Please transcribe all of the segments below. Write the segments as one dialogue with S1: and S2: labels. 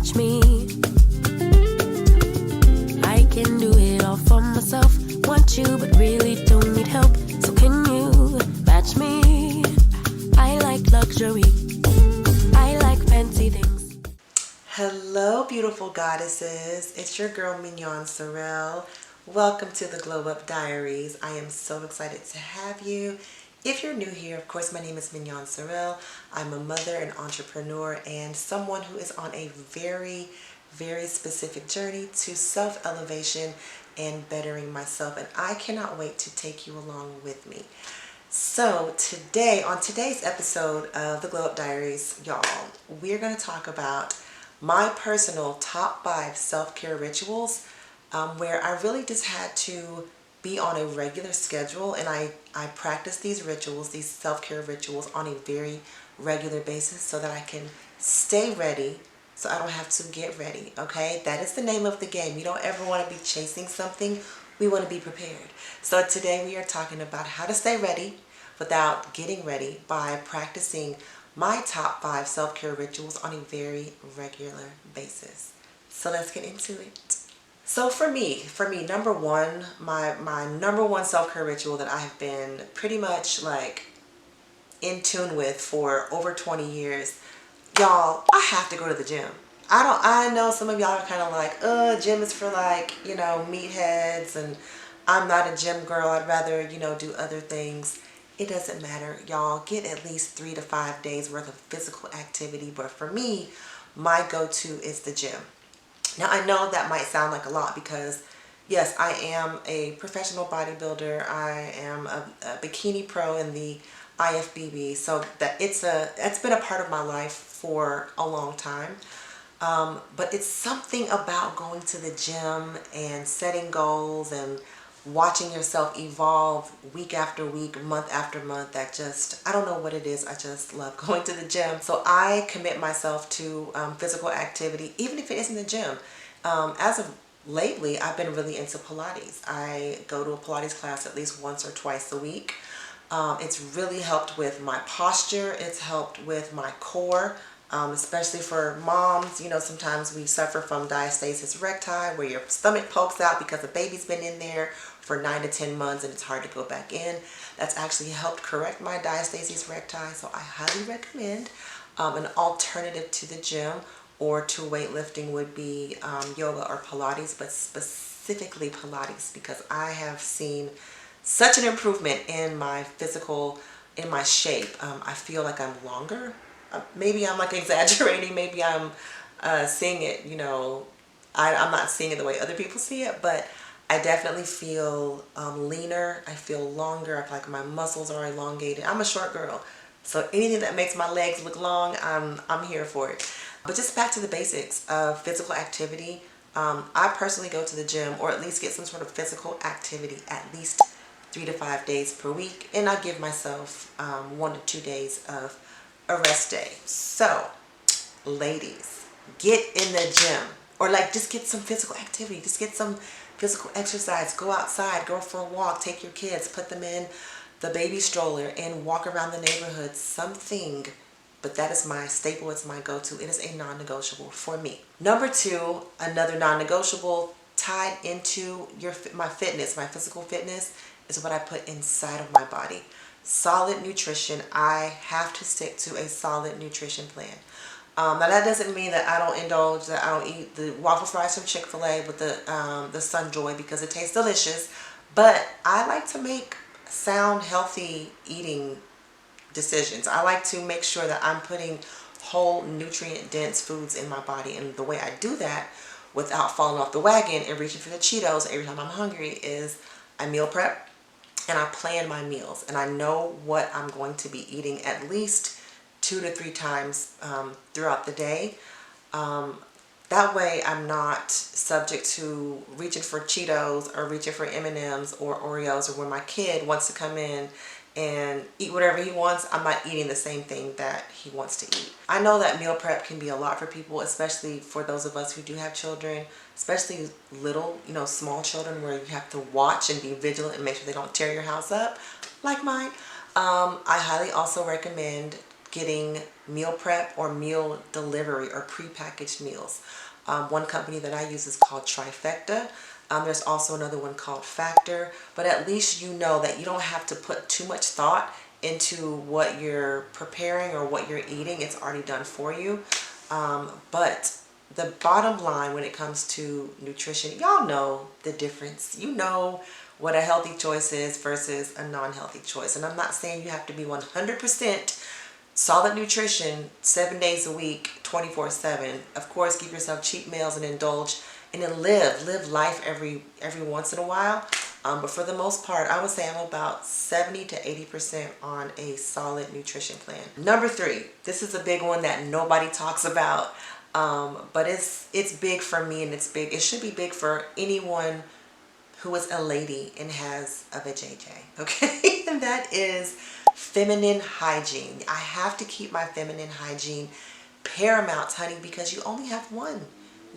S1: match me. I can do it all for myself. Want you, but really don't need help. So can you match me? I like luxury. I like fancy things.
S2: Hello, beautiful goddesses. It's your girl, Mignon Sorrell. Welcome to the Gleaux Up Diaries. I am so excited to have you. If you're new here, of course, my name is Mignon Sorrell. I'm a mother, an entrepreneur, and someone who is on a very, very specific journey to self-elevation and bettering myself. And I cannot wait to take you along with me. So today, on today's episode of the Gleaux Up Diaries, y'all, we're going to talk about my personal top 5 self-care rituals where I really just had to be on a regular schedule, and I practice these rituals, these self-care rituals on a very regular basis so that I can stay ready so I don't have to get ready, okay? That is the name of the game. You don't ever want to be chasing something. We want to be prepared. So today we are talking about how to stay ready without getting ready by practicing my top 5 self-care rituals on a very regular basis. So let's get into it. So for me, number one, my number one self-care ritual that I have been pretty much like in tune with for over 20 years, y'all, I have to go to the gym. I know some of y'all are kind of like, gym is for like, meatheads, and I'm not a gym girl. I'd rather, do other things. It doesn't matter, y'all. Get at least 3 to 5 days worth of physical activity. But for me, my go-to is the gym. Now, I know that might sound like a lot because, yes, I am a professional bodybuilder. I am a bikini pro in the IFBB. So that's been a part of my life for a long time. But it's something about going to the gym and setting goals and watching yourself evolve week after week, month after month, that just, I don't know what it is. I just love going to the gym. So I commit myself to physical activity, even if it isn't the gym. As of lately, I've been really into Pilates. I go to a Pilates class at least once or twice a week. It's really helped with my posture. It's helped with my core. Especially for moms, sometimes we suffer from diastasis recti, where your stomach pokes out because the baby's been in there for 9 to 10 months and it's hard to go back in. That's actually helped correct my diastasis recti, so I highly recommend. An alternative to the gym or to weightlifting would be yoga or Pilates, but specifically Pilates, because I have seen such an improvement in my physical, in my shape. I feel like I'm longer. Maybe I'm like exaggerating. Maybe I'm seeing it, I'm not seeing it the way other people see it, but I definitely feel leaner. I feel longer. I feel like my muscles are elongated. I'm a short girl, so anything that makes my legs look long, I'm here for it. But just back to the basics of physical activity. I personally go to the gym, or at least get some sort of physical activity at least 3 to 5 days per week, and I give myself 1 to 2 days of a rest day. So, ladies, get in the gym, or like just get some physical activity. Just get some physical exercise. Go outside, go for a walk, take your kids, put them in the baby stroller and walk around the neighborhood. Something, but that is my staple. It's my go-to. It is a non-negotiable for me. Number 2, another non-negotiable tied into my fitness, my physical fitness, is what I put inside of my body. Solid nutrition. I have to stick to a solid nutrition plan. Now that doesn't mean that I don't indulge, that I don't eat the waffle fries from Chick-fil-A with the Sunjoy, because it tastes delicious. But I like to make sound, healthy eating decisions. I like to make sure that I'm putting whole, nutrient-dense foods in my body. And the way I do that without falling off the wagon and reaching for the Cheetos every time I'm hungry is I meal prep. And I plan my meals, and I know what I'm going to be eating at least 2 to 3 times throughout the day. That way I'm not subject to reaching for Cheetos or reaching for M&Ms or Oreos, or when my kid wants to come in and eat whatever he wants, I'm not eating the same thing that he wants to eat. I know that meal prep can be a lot for people, especially for those of us who do have children, especially little, small children, where you have to watch and be vigilant and make sure they don't tear your house up, like mine. I highly also recommend getting meal prep or meal delivery or prepackaged meals. One company that I use is called Trifecta. There's also another one called Factor, but at least you know that you don't have to put too much thought into what you're preparing or what you're eating. It's already done for you. But the bottom line when it comes to nutrition, y'all know the difference. You know what a healthy choice is versus a non-healthy choice. And I'm not saying you have to be 100% solid nutrition 7 days a week, 24/7. Of course, give yourself cheat meals and indulge, and then live life every once in a while. But for the most part, I would say I'm about 70 to 80% on a solid nutrition plan. Number 3, this is a big one that nobody talks about, but it's big for me, and it should be big for anyone who is a lady and has a vajayjay, okay? And that is feminine hygiene. I have to keep my feminine hygiene paramount, honey, because you only have one.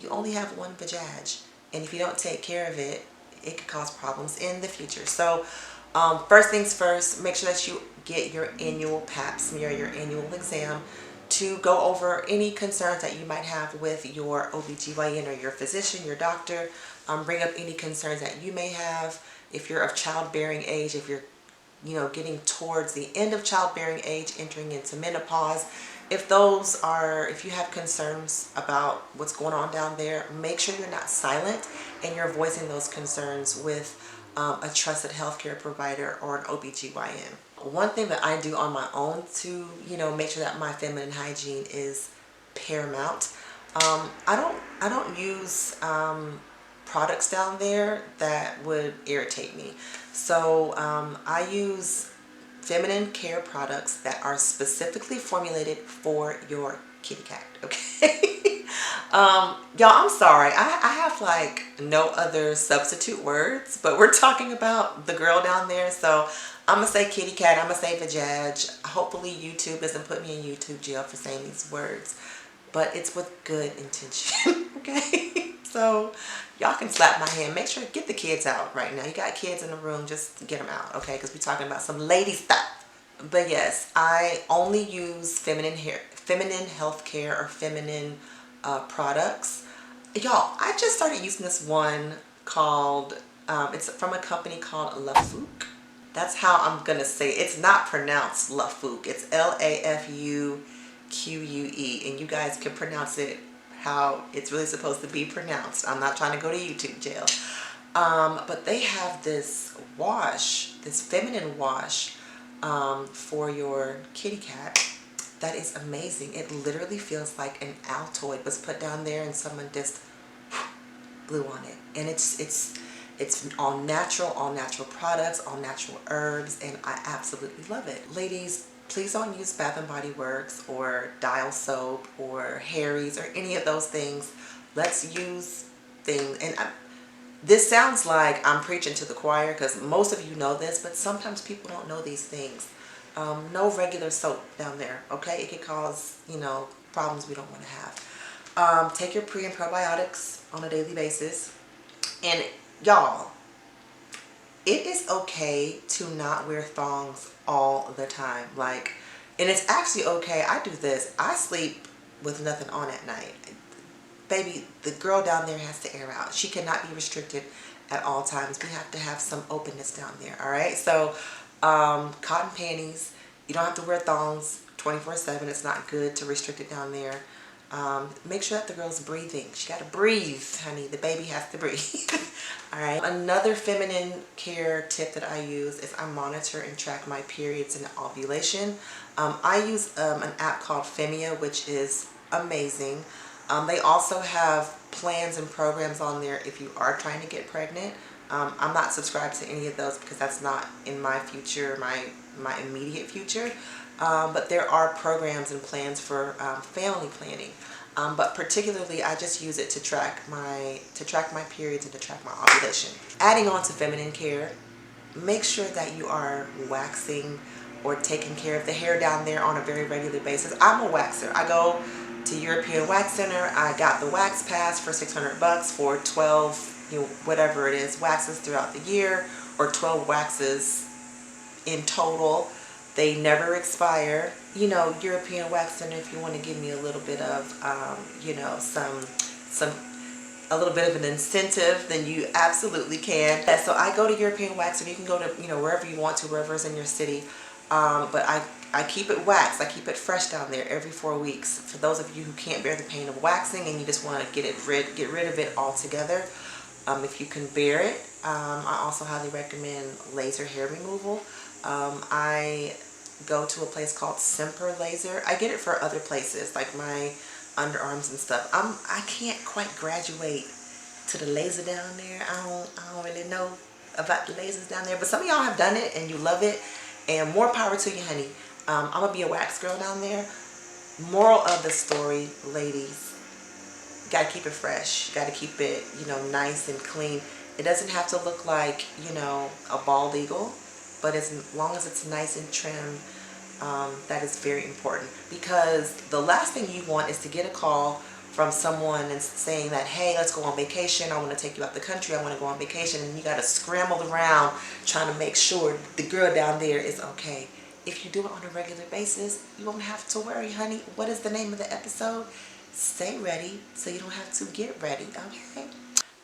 S2: You only have one vajaj. And if you don't take care of it, it could cause problems in the future. So first things first, make sure that you get your annual pap smear, your annual exam, to go over any concerns that you might have with your OBGYN or your physician, your doctor. Bring up any concerns that you may have. If you're of childbearing age, if you're getting towards the end of childbearing age, entering into menopause, if you have concerns about what's going on down there, make sure you're not silent and you're voicing those concerns with a trusted healthcare provider or an OBGYN. One thing that I do on my own to, make sure that my feminine hygiene is paramount. I don't use products down there that would irritate me. So I use feminine care products that are specifically formulated for your kitty cat, okay? Y'all, I'm sorry. I have like no other substitute words, but we're talking about the girl down there. So I'm going to say kitty cat. I'm going to say vajaj. Hopefully YouTube doesn't put me in YouTube jail for saying these words, but it's with good intention, okay? So y'all can slap my hand. Make sure to get the kids out right now. You got kids in the room, just get them out, okay? Because we're talking about some lady stuff. But yes, I only use feminine health care or feminine products. Y'all, I just started using this one called, it's from a company called Lafuque. That's how I'm going to say it. It's not pronounced Lafuque. It's Lafuque, and you guys can pronounce it how it's really supposed to be pronounced. I'm not trying to go to YouTube jail. But they have this wash, this feminine wash for your kitty cat that is amazing. It literally feels like an Altoid was put down there and someone just blew on it. And it's all natural products, all natural herbs, and I absolutely love it. Ladies, please don't use Bath & Body Works or Dial soap or Harry's or any of those things. Let's use things, and this sounds like I'm preaching to the choir because most of you know this, but sometimes people don't know these things. No regular soap down there, okay? It could cause, problems we don't want to have. Take your pre and probiotics on a daily basis. And y'all, it is okay to not wear thongs all the time. And it's actually okay. I do this. I sleep with nothing on at night. Baby, the girl down there has to air out. She cannot be restricted at all times. We have to have some openness down there, all right? So, cotton panties. You don't have to wear thongs 24/7. It's not good to restrict it down there. Make sure that the girl's breathing. She got to breathe, honey. The baby has to breathe. All right. Another feminine care tip that I use is I monitor and track my periods and ovulation. I use an app called Femia, which is amazing. They also have plans and programs on there if you are trying to get pregnant. I'm not subscribed to any of those because that's not in my future, my immediate future. But there are programs and plans for family planning. But particularly, I just use it to track my periods and to track my ovulation. Adding on to feminine care, make sure that you are waxing or taking care of the hair down there on a very regular basis. I'm a waxer. I go to European Wax Center. I got the wax pass for $600 for 12, whatever it is, waxes throughout the year, or 12 waxes in total. They never expire. you know, European waxing, if you want to give me a little bit of, you know, some a little bit of an incentive, then you absolutely can. Yeah, so I go to European Wax, or you can go to, you know, wherever you want to, wherever's in your city. But I keep it waxed. I keep it fresh down there every 4 weeks. For those of you who can't bear the pain of waxing and you just want to get rid of it altogether, if you can bear it, I also highly recommend laser hair removal. I go to a place called Semper Laser. I get it for other places like my underarms and stuff. I can't quite graduate to the laser down there. I don't really know about the lasers down there, but some of y'all have done it and you love it, and more power to you, honey. I'm gonna be a wax girl down there. Moral of the story, ladies, gotta keep it fresh. Gotta keep it, you know, nice and clean. It doesn't have to look like, you know, a bald eagle, but as long as it's nice and trim, that is very important, because the last thing you want is to get a call from someone and saying that, hey, let's go on vacation. I want to take you out the country. I want to go on vacation. And you got to scramble around trying to make sure the girl down there is okay. If you do it on a regular basis, you won't have to worry, honey. What is the name of the episode? Stay ready so you don't have to get ready, okay?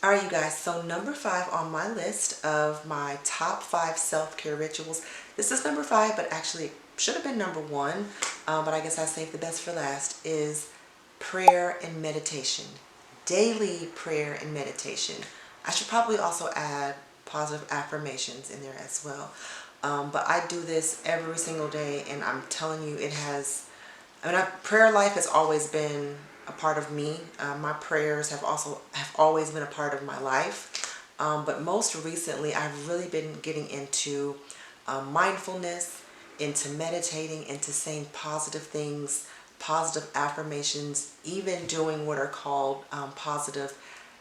S2: All right, you guys, so number 5 on my list of my top 5 self-care rituals. This is number 5, but actually should have been number 1, but I guess I saved the best for last, is prayer and meditation. Daily prayer and meditation. I should probably also add positive affirmations in there as well. But I do this every single day, and I'm telling you, it has, I mean, prayer life has always been a part of me. My prayers have always been a part of my life. But most recently, I've really been getting into mindfulness, into meditating, into saying positive things, positive affirmations, even doing what are called positive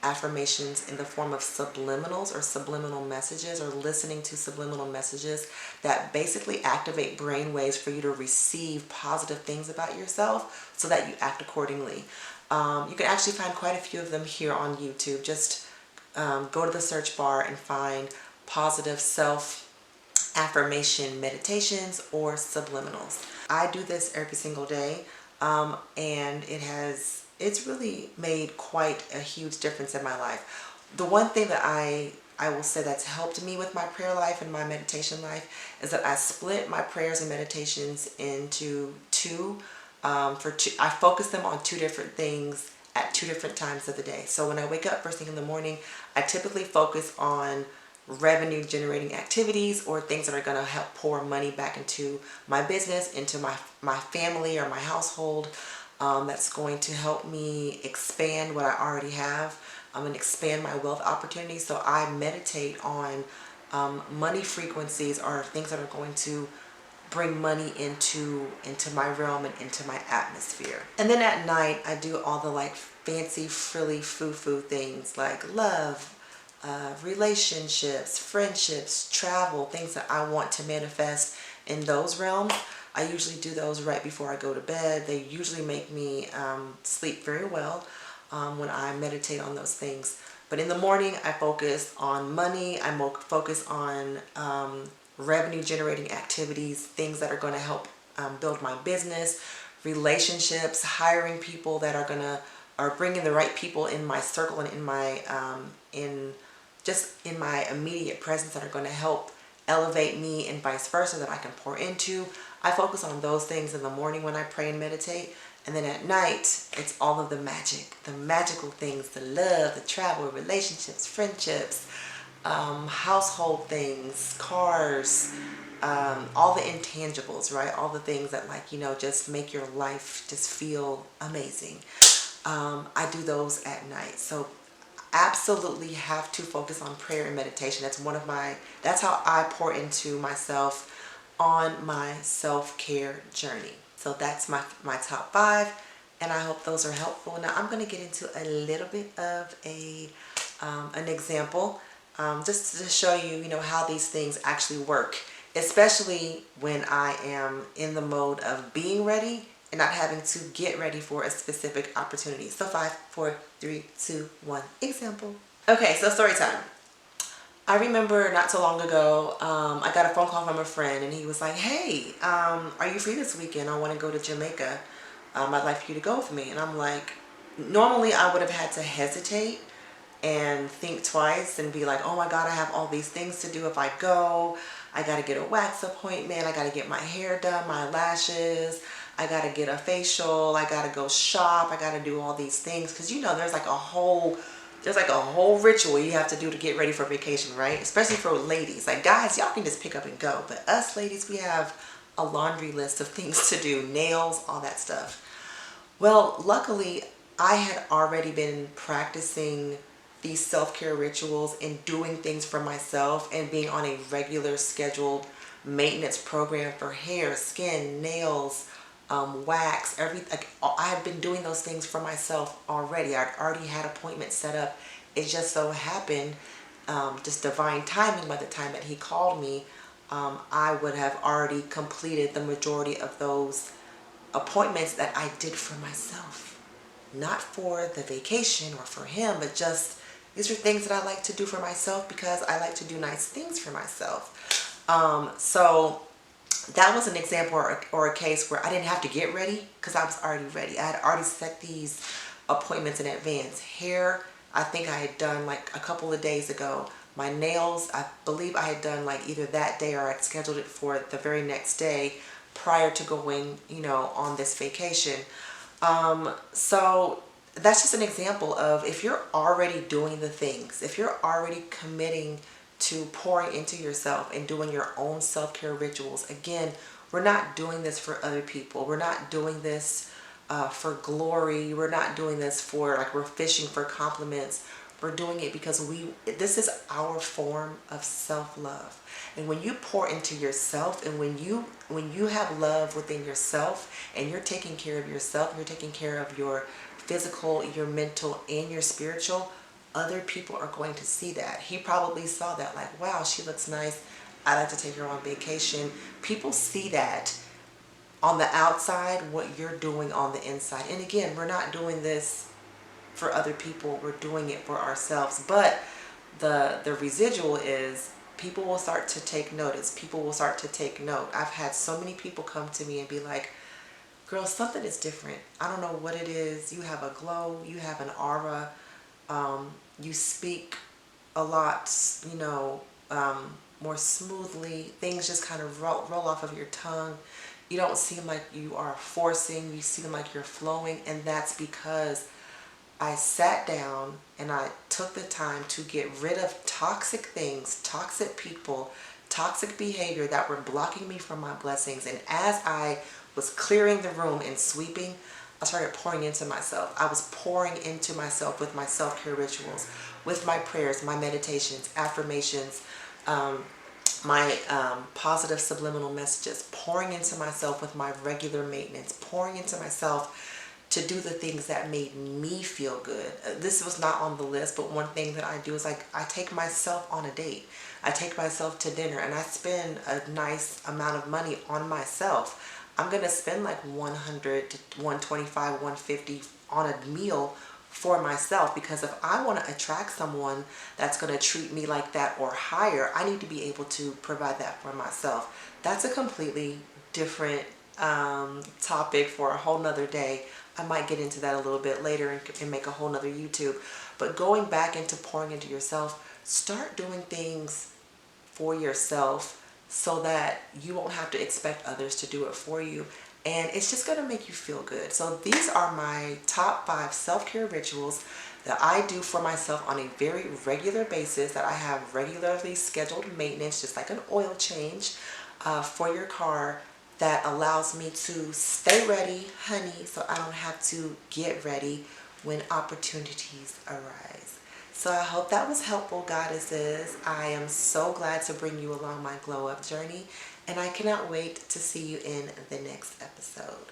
S2: affirmations in the form of subliminals or subliminal messages, or listening to subliminal messages that basically activate brain waves for you to receive positive things about yourself so that you act accordingly. You can actually find quite a few of them here on YouTube. Just go to the search bar and find positive self affirmation meditations or subliminals. I do this every single day, and it's really made quite a huge difference in my life. The one thing that I will say that's helped me with my prayer life and my meditation life is that I split my prayers and meditations into two. I focus them on 2 different things at 2 different times of the day. So when I wake up first thing in the morning, I typically focus on revenue generating activities or things that are going to help pour money back into my business, into my family or my household. That's going to help me expand what I already have and expand my wealth opportunities. So I meditate on money frequencies, or things that are going to bring money into my realm and into my atmosphere. And then at night, I do all the like fancy frilly foo-foo things like love, relationships, friendships, travel, things that I want to manifest in those realms. I usually do those right before I go to bed. They usually make me sleep very well when I meditate on those things. But in the morning, I focus on money. I focus on revenue generating activities, things that are going to help build my business, relationships, hiring people that are bringing the right people in my circle and in my in my immediate presence that are going to help elevate me, and vice versa, that I can pour into. I focus on those things in the morning when I pray and meditate. And then at night, it's all of the magical things, the love, the travel, relationships, friendships, household things, cars, all the intangibles, right? All the things that, like, you know, just make your life just feel amazing. I do those at night. So absolutely have to focus on prayer and meditation. That's how I pour into myself on my self-care journey. So that's my top 5, and I hope those are helpful. Now I'm going to get into a little bit of an example, just to show you, you know, how these things actually work, especially when I am in the mode of being ready and not having to get ready for a specific opportunity. So 5, 4, 3, 2, 1, example. Okay, so story time. I remember not so long ago, I got a phone call from a friend, and he was like, "Hey, are you free this weekend? I want to go to Jamaica. I'd like for you to go with me." And I'm like, normally I would have had to hesitate and think twice and be like, "Oh my God, I have all these things to do if I go. I got to get a wax appointment. I got to get my hair done, my lashes. I got to get a facial. I got to go shop. I got to do all these things." Because there's like a whole ritual you have to do to get ready for vacation, right? Especially for ladies. Like guys, y'all can just pick up and go. But us ladies, we have a laundry list of things to do, nails, all that stuff. Well, luckily, I had already been practicing these self-care rituals and doing things for myself and being on a regular scheduled maintenance program for hair, skin, nails, wax, like I have been doing those things for myself already. I'd already had appointments set up. It just so happened, just divine timing, by the time that he called me, I would have already completed the majority of those appointments that I did for myself. Not for the vacation or for him, but just these are things that I like to do for myself because I like to do nice things for myself. So that was an example or a case where I didn't have to get ready because I was already ready. I had already set these appointments in advance. Hair, I think I had done like a couple of days ago. My nails, I believe I had done like either that day or I'd scheduled it for the very next day prior to going, on this vacation. So that's just an example of if you're already doing the things, if you're already committing to pouring into yourself and doing your own self-care rituals. Again, we're not doing this for other people. We're not doing this for glory. We're not doing this for like we're fishing for compliments. We're doing it because this is our form of self-love. And when you pour into yourself and when you have love within yourself and you're taking care of yourself, you're taking care of your physical, your mental, and your spiritual, other people are going to see that. He probably saw that like, wow, she looks nice. I like to take her on vacation. People see that on the outside, what you're doing on the inside. And again, we're not doing this for other people. We're doing it for ourselves. But the residual is people will start to take notice. People will start to take note. I've had so many people come to me and be like, "Girl, something is different. I don't know what it is. You have a glow. You have an aura. You speak a lot, more smoothly. Things just kind of roll off of your tongue. You don't seem like you are forcing. You seem like you're flowing." And that's because I sat down and I took the time to get rid of toxic things, toxic people, toxic behavior that were blocking me from my blessings. And as I was clearing the room and sweeping, I started pouring into myself. I was pouring into myself with my self-care rituals, with my prayers, my meditations, affirmations, my positive subliminal messages, pouring into myself with my regular maintenance, pouring into myself to do the things that made me feel good. This was not on the list, but one thing that I do is like I take myself on a date. I take myself to dinner and I spend a nice amount of money on myself. I'm going to spend like 100 to 125, 150 on a meal for myself because if I want to attract someone that's going to treat me like that or higher, I need to be able to provide that for myself. That's a completely different topic for a whole nother day. I might get into that a little bit later and make a whole nother YouTube. But going back into pouring into yourself, start doing things for yourself so that you won't have to expect others to do it for you. And it's just going to make you feel good. So these are my top 5 self-care rituals that I do for myself on a very regular basis, that I have regularly scheduled maintenance, just like an oil change for your car, that allows me to stay ready, honey, so I don't have to get ready when opportunities arise. So I hope that was helpful, goddesses. I am so glad to bring you along my glow up journey, and I cannot wait to see you in the next episode.